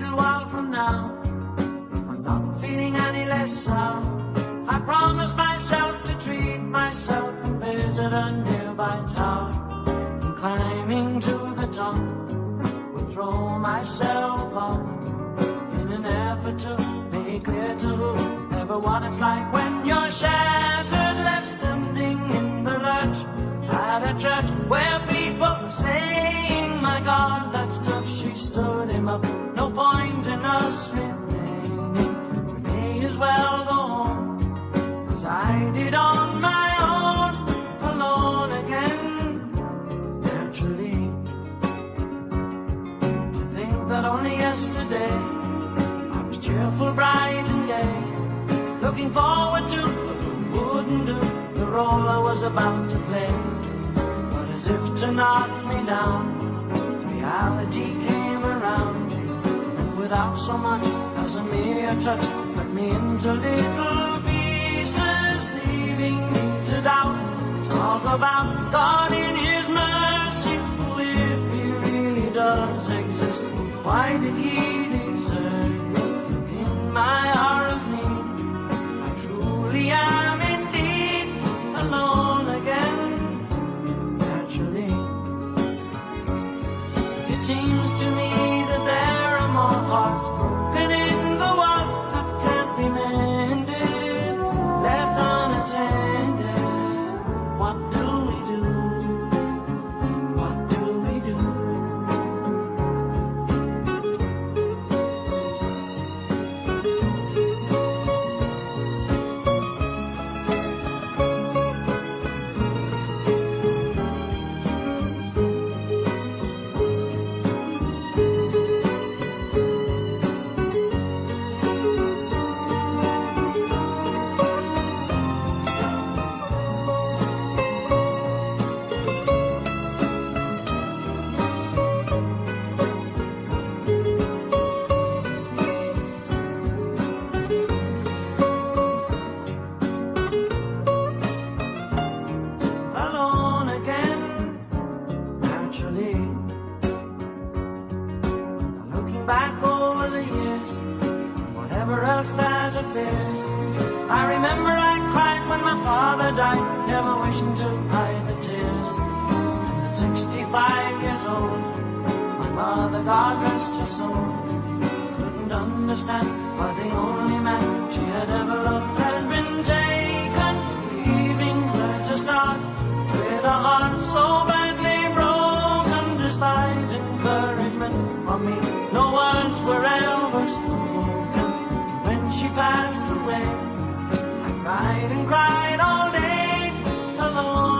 little while from now, if I'm not feeling any less sour, I promise myself to treat myself and visit a nearby tower. And climbing to the top, will throw myself off in an effort to make clear to whoever what it's like when you're shattered, left standing in the lurch at a church where people were saying, my God, that's tough. She stood him up. No point in us remaining. We may as well go home, as I did on my own, alone again, naturally. To think that only yesterday I was cheerful, bright and gay, looking forward to what wouldn't do the role I was about to play. But as if to knock me down, reality came around, and without so much as a mere touch, cut me into little pieces, leaving me to doubt. Talk about God in His mercy, if He really does exist, why did He deserve me in my hour of need? I truly am indeed alone again, naturally. It seems to me that there are more hearts broken in the world that can't be mended, left unattended. What do we do? What do we do? Alone again, naturally. Looking back over the years, whatever else that appears, I remember I cried when my father died, never wishing to hide the tears. And at 65 years old, my mother, God rest her soul, couldn't understand why the only man she had ever loved had been taken, leaving her to start with a heart so badly broken. Despite encouragement from me, no words were ever spoken. When she passed away, I cried and cried all day, alone